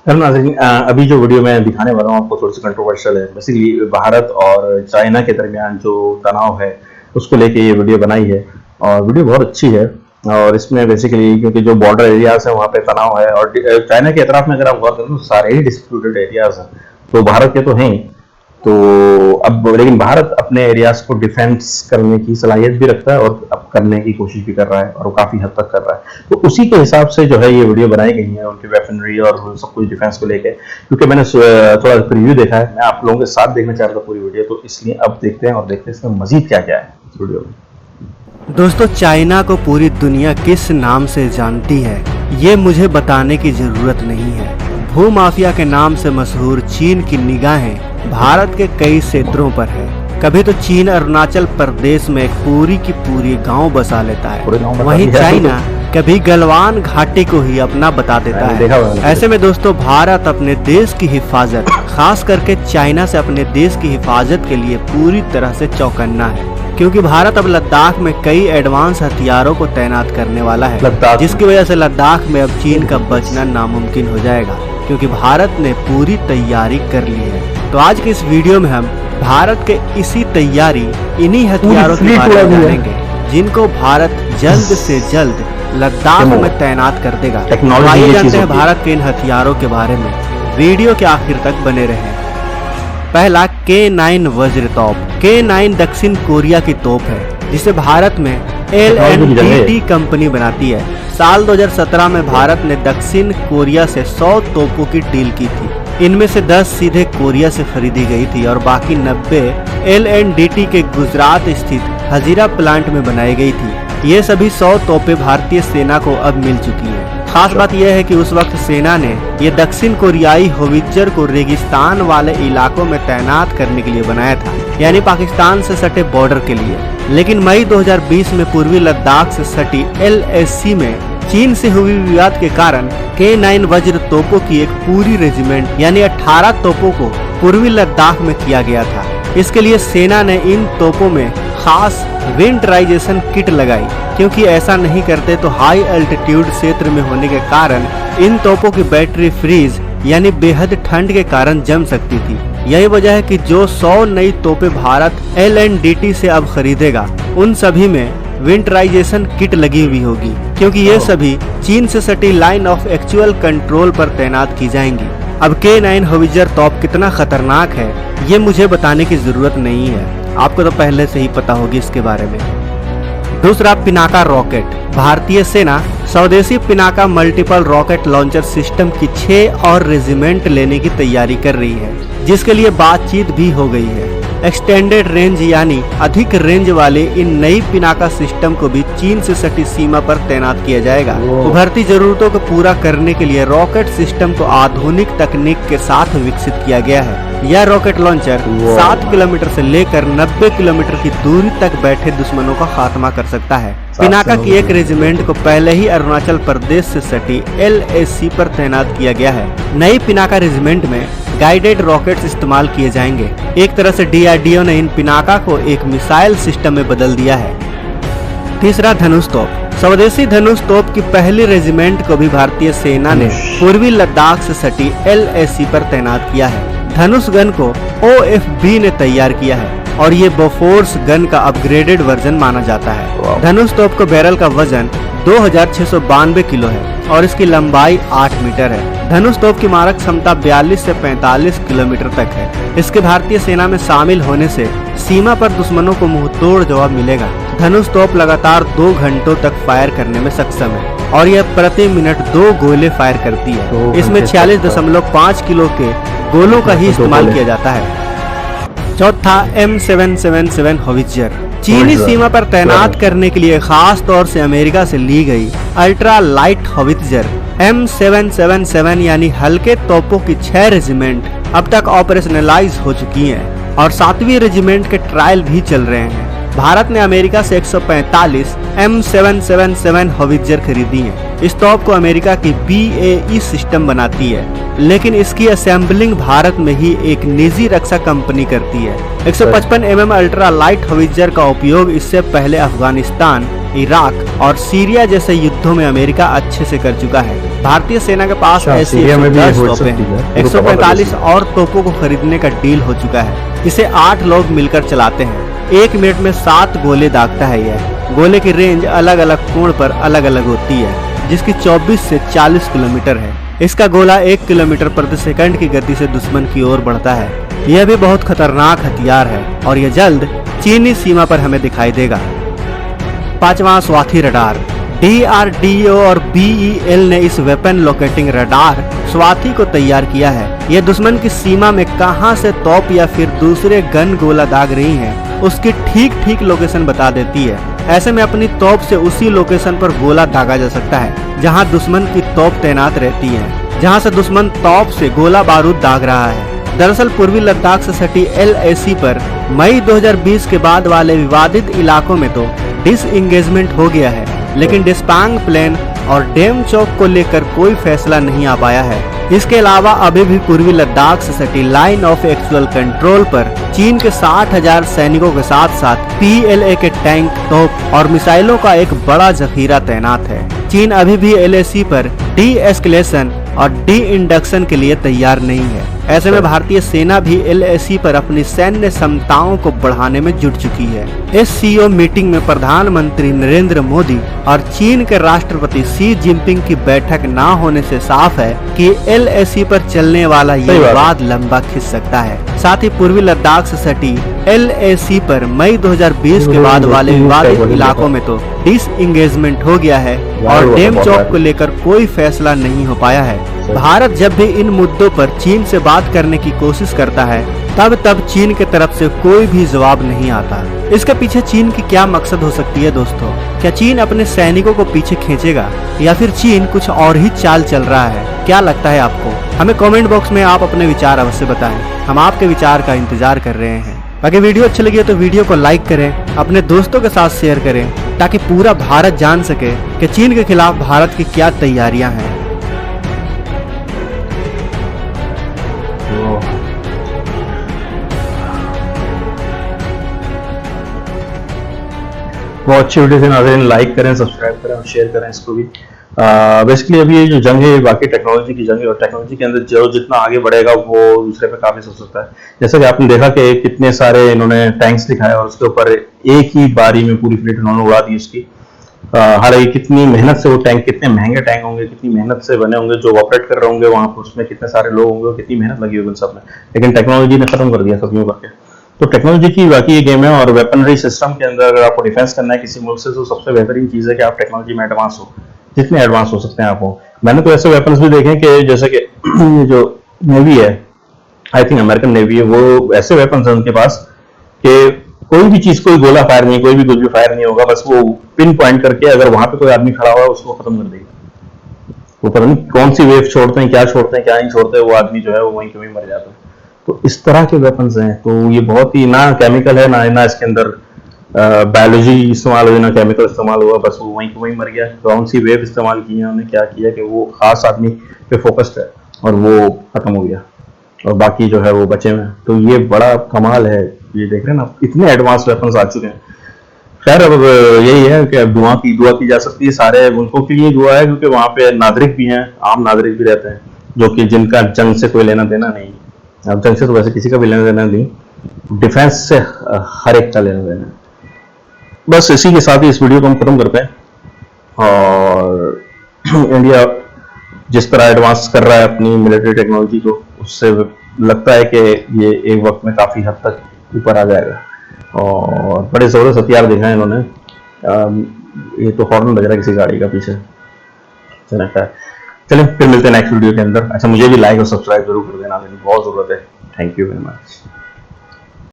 Hello नाज़रीन, अभी जो वीडियो मैं दिखाने वाला हूँ आपको थोड़ी सी कंट्रोवर्शियल है। बेसिकली भारत और चाइना के दरमियान जो तनाव है उसको लेके ये वीडियो बनाई है और वीडियो बहुत अच्छी है। और इसमें बेसिकली क्योंकि जो बॉर्डर एरियाज है वहाँ पे तनाव है और चाइना के एतराफ़ में अगर आप गौर करें तो सारे ही डिस्प्यूटेड एरियाज हैं, तो भारत के तो हैं ही। तो अब लेकिन भारत अपने एरियाज को डिफेंस करने की सलाहियत भी रखता है और अब करने की कोशिश भी कर रहा है और वो काफ़ी हद तक कर रहा है। तो उसी के हिसाब से जो है ये वीडियो बनाई गई है उनकी वेपनरी और सब कुछ डिफेंस को लेके, क्योंकि मैंने थोड़ा प्रीव्यू देखा है। मैं आप लोगों के साथ देखना चाह रहा था पूरी वीडियो, तो इसलिए अब देखते हैं और देखते हैं इसमें मजीद क्या क्या है इस वीडियो में। दोस्तों, चाइना को पूरी दुनिया किस नाम से जानती है ये मुझे बताने की जरूरत नहीं है। भूमाफिया के नाम से मशहूर चीन की निगाहें भारत के कई क्षेत्रों पर है। कभी तो चीन अरुणाचल प्रदेश में एक पूरी की पूरी गांव बसा लेता है, वहीं चाइना कभी गलवान घाटी को ही अपना बता देता है। ऐसे में दोस्तों, भारत अपने देश की हिफाजत, खास करके चाइना से अपने देश की हिफाजत के लिए पूरी तरह से चौकन्ना है, क्योंकि भारत अब लद्दाख में कई एडवांस हथियारों को तैनात करने वाला है, जिसकी वजह से लद्दाख में अब चीन का बचना नामुमकिन हो जाएगा, क्योंकि भारत ने पूरी तैयारी कर ली है। तो आज के इस वीडियो में हम भारत के इसी तैयारी, इन्हीं हथियारों के बारे में जानेंगे जिनको भारत जल्द से जल्द लद्दाख में तैनात कर देगा। आइए जानते हैं भारत के इन हथियारों के बारे में। वीडियो के आखिर तक बने रहें। पहला K9 वज्र तोप। K9 दक्षिण कोरिया की तोप है जिसे भारत में LNDT कंपनी बनाती है। साल 2017 में भारत ने दक्षिण कोरिया से 100 तोपों की डील की थी। इनमें से 10 सीधे कोरिया से खरीदी गई थी और बाकी 90 LNDT के गुजरात स्थित हजीरा प्लांट में बनाई गई थी। ये सभी 100 तोपें भारतीय सेना को अब मिल चुकी हैं। खास बात यह है कि उस वक्त सेना ने ये दक्षिण कोरियाई होवित्जर को रेगिस्तान वाले इलाकों में तैनात करने के लिए बनाया था, यानी पाकिस्तान से सटे बॉर्डर के लिए। लेकिन मई 2020 में पूर्वी लद्दाख से सटी LAC में चीन से हुई विवाद के कारण K9 वज्र तोपों की एक पूरी रेजिमेंट यानी 18 तोपों को पूर्वी लद्दाख में किया गया था। इसके लिए सेना ने इन तोपों में खास विंटराइजेशन किट लगाई, क्योंकि ऐसा नहीं करते तो हाई अल्टीट्यूड क्षेत्र में होने के कारण इन तोपों की बैटरी फ्रीज यानी बेहद ठंड के कारण जम सकती थी। यही वजह है कि जो 100 नई तोपें भारत LNDT से अब खरीदेगा उन सभी में विंटराइजेशन किट लगी हुई होगी, क्योंकि ये सभी चीन से सटी लाइन ऑफ एक्चुअल कंट्रोल पर तैनात की जाएंगी। अब K9 होवित्जर तोप कितना खतरनाक है ये मुझे बताने की जरूरत नहीं है, आपको तो पहले से ही पता होगी इसके बारे में। दूसरा, पिनाका रॉकेट। भारतीय सेना स्वदेशी Pinaka multiple rocket launcher system की 6 और रेजिमेंट लेने की तैयारी कर रही है, जिसके लिए बातचीत भी हो गई है। एक्सटेंडेड रेंज यानी अधिक रेंज वाले इन नई पिनाका सिस्टम को भी चीन से सटी सीमा पर तैनात किया जाएगा। उभरती जरूरतों को पूरा करने के लिए रॉकेट सिस्टम को आधुनिक तकनीक के साथ विकसित किया गया है। यह रॉकेट लॉन्चर 7 किलोमीटर से लेकर 90 किलोमीटर की दूरी तक बैठे दुश्मनों का खात्मा कर सकता है। पिनाका की एक रेजिमेंट को पहले ही अरुणाचल प्रदेश से सटी LAC पर तैनात किया गया है। नई पिनाका रेजिमेंट में गाइडेड रॉकेट्स इस्तेमाल किए जाएंगे। एक तरह से DRDO ने इन पिनाका को एक मिसाइल सिस्टम में बदल दिया है। तीसरा, धनुष तोप। स्वदेशी धनुष तोप की पहली रेजिमेंट को भी भारतीय सेना ने पूर्वी लद्दाख से सटी LAC पर तैनात किया है। धनुष गन को OFB ने तैयार किया है और ये बोफोर्स गन का अपग्रेडेड वर्जन माना जाता है। धनुष तोप को बैरल का वजन 2692 किलो है और इसकी लंबाई 8 मीटर है। धनुष तोप की मारक क्षमता 42 से 45 किलोमीटर तक है। इसके भारतीय सेना में शामिल होने से सीमा पर दुश्मनों को मुंहतोड़ जवाब मिलेगा। धनुष तोप लगातार 2 घंटों तक फायर करने में सक्षम है और यह प्रति मिनट 2 गोले फायर करती है। इसमें 46.5 किलो के गोलों का ही इस्तेमाल किया जाता है। चौथा, M777 होवित्जर। चीनी सीमा पर तैनात करने के लिए खास तौर से अमेरिका से ली गई अल्ट्रा लाइट होवित्जर M777 यानी हल्के तोपों की 6 रेजिमेंट अब तक ऑपरेशनलाइज हो चुकी हैं और 7वीं रेजिमेंट के ट्रायल भी चल रहे हैं। भारत ने अमेरिका से 145 M777 होवित्जर खरीदी है। इस तोप को अमेरिका की BAE सिस्टम बनाती है, लेकिन इसकी असेंबलिंग भारत में ही एक निजी रक्षा कंपनी करती है। 155 mm अल्ट्रा लाइट होवित्जर का उपयोग इससे पहले अफगानिस्तान, इराक और सीरिया जैसे युद्धों में अमेरिका अच्छे से कर चुका है। भारतीय सेना के पास ऐसी सीरिया में भी 110 हो तोपें सकती है। हैं। 145 और तोपों को खरीदने का डील हो चुका है। इसे 8 लोग मिलकर चलाते हैं। 1 मिनट में 7 गोले दागता है यह। गोले की रेंज अलग अलग कोण पर अलग अलग होती है, जिसकी 24 से 40 किलोमीटर है। इसका गोला 1 किलोमीटर प्रति सेकंड की गति से दुश्मन की ओर बढ़ता है। यह भी बहुत खतरनाक हथियार है और यह जल्द चीनी सीमा पर हमें दिखाई देगा। 5वां स्वाति रडार। DRDO और BEL ने इस वेपन लोकेटिंग रडार स्वाति को तैयार किया है। यह दुश्मन की सीमा में कहां से तोप या फिर दूसरे गन गोला दाग रही हैं, उसकी ठीक ठीक लोकेशन बता देती है। ऐसे में अपनी तोप से उसी लोकेशन पर गोला दागा जा सकता है जहां दुश्मन की तोप तैनात रहती है, जहां से दुश्मन तोप से गोला बारूद दाग रहा है। दरअसल पूर्वी लद्दाख से सटी LAC पर मई 2020 के बाद वाले विवादित इलाकों में तो डिसएंगेजमेंट हो गया है, लेकिन डिस्पांग प्लेन और डेमचौक को लेकर कोई फैसला नहीं आ पाया है। इसके अलावा अभी भी पूर्वी लद्दाख से सटी लाइन ऑफ एक्चुअल कंट्रोल पर चीन के 60,000 सैनिकों के साथ साथ PLA के टैंक, तोप और मिसाइलों का एक बड़ा जखीरा तैनात है। चीन अभी भी LAC पर डी एस्केलेशन और डी इंडक्शन के लिए तैयार नहीं है। ऐसे में भारतीय सेना भी LAC पर अपनी सैन्य क्षमताओं को बढ़ाने में जुट चुकी है। SCO मीटिंग में प्रधानमंत्री नरेंद्र मोदी और चीन के राष्ट्रपति शी जिनपिंग की बैठक न होने से साफ है कि LAC पर चलने वाला ये विवाद लंबा खिंच सकता है। साथ ही पूर्वी लद्दाख से सटी LAC पर मई 2020 के बाद वाले विवादित इलाकों में तो डिसएंगेजमेंट हो गया है और डेमचौक को लेकर कोई फैसला नहीं हो पाया है। भारत जब भी इन मुद्दों पर चीन से बात करने की कोशिश करता है, तब चीन की तरफ से कोई भी जवाब नहीं आता। इसके पीछे चीन की क्या मकसद हो सकती है दोस्तों? क्या चीन अपने सैनिकों को पीछे खींचेगा या फिर चीन कुछ और ही चाल चल रहा है? क्या लगता है आपको? हमें कमेंट बॉक्स में आप अपने विचार अवश्य बताएं। हम आपके विचार का इंतजार कर रहे हैं। अगर वीडियो अच्छी लगी तो वीडियो को लाइक करें, अपने दोस्तों के साथ शेयर करें, ताकि पूरा भारत जान सके कि चीन के खिलाफ भारत की क्या तैयारियां हैं। बहुत अच्छी वीडियो से नाज़रीन, लाइक करें, सब्सक्राइब करें और शेयर करें इसको भी। बेसिकली अभी ये जो जंग है बाकी टेक्नोलॉजी की जंग है और टेक्नोलॉजी के अंदर जो जितना आगे बढ़ेगा वो दूसरे पे काबिज हो सकता है। जैसा कि आपने देखा कि कितने सारे इन्होंने टैंक्स दिखाए और उसके ऊपर एक ही बारी में पूरी फ्लीट इन्होंने उड़ा दी उसकी। हालांकि कितनी मेहनत से वो टैंक, कितने महंगे टैंक होंगे, कितनी मेहनत से बने होंगे, जो ऑपरेट कर रहे होंगे वहां पर उसमें कितने सारे लोग होंगे, कितनी मेहनत लगी होगी उन सब में, लेकिन टेक्नोलॉजी ने खत्म कर दिया सब यूं करके। तो टेक्नोलॉजी की बाकी ये गेम है और वेपनरी सिस्टम के अंदर अगर आपको डिफेंस करना है किसी मुल्क से तो सबसे बेहतरीन चीज़ है कि आप टेक्नोलॉजी में एडवांस हो, जितने एडवांस हो सकते हैं आप हो। मैंने तो ऐसे वेपन्स भी देखे कि जैसे कि जो नेवी है, आई थिंक अमेरिकन नेवी है, वो ऐसे वेपन्स हैं उनके पास कि कोई भी चीज, कोई गोला फायर नहीं, कोई भी कुछ भी फायर नहीं होगा, बस वो पिन पॉइंट करके अगर वहां पे कोई आदमी खड़ा हुआ है उसको खत्म कर देगा। वो पता नहीं कौन सी वेव छोड़ते हैं, क्या छोड़ते हैं, क्या नहीं छोड़ते, वो आदमी जो है वो वहीं के वहीं मर जाता है। तो इस तरह के वेपन्स हैं। तो ये बहुत ही, ना केमिकल है, ना इसके अंदर बायोलॉजी इस्तेमाल हुई, ना केमिकल इस्तेमाल हुआ, बस वो वहीं के वहीं मर गया। कौन सी वेव इस्तेमाल की है उन्होंने, क्या किया कि वो खास आदमी पे फोकस्ड है और वो खत्म हो गया और बाकी जो है वो बचे हुए। तो ये बड़ा कमाल है। ये देख रहे हैं ना, इतने एडवांस वेपन्स आ चुके हैं। खैर अब यही है कि अब दुआ की जा सकती है। सारे मुल्कों के लिए दुआ है क्योंकि वहाँ पे नागरिक भी हैं, आम नागरिक भी रहते हैं, जो कि जिनका जंग से कोई लेना देना नहीं। अब जंग से तो वैसे किसी का भी लेना देना नहीं, डिफेंस से हर एक का लेना देना है। बस इसी के साथ ही इस वीडियो को हम खत्म करते हैं। और इंडिया जिस तरह एडवांस कर रहा है अपनी मिलिट्री टेक्नोलॉजी को, उससे लगता है कि ये एक वक्त में काफ़ी हद तक ऊपर आ जाएगा। और बड़े ज़बरदस्त हथियार दिखाए इन्होंने। ये तो हॉर्न बज रहा है किसी गाड़ी का पीछे, चलें फिर मिलते हैं नेक्स्ट वीडियो के अंदर। अच्छा, मुझे भी लाइक और सब्सक्राइब जरूर कर देना, बहुत ज़रूरत है। Thank you very much.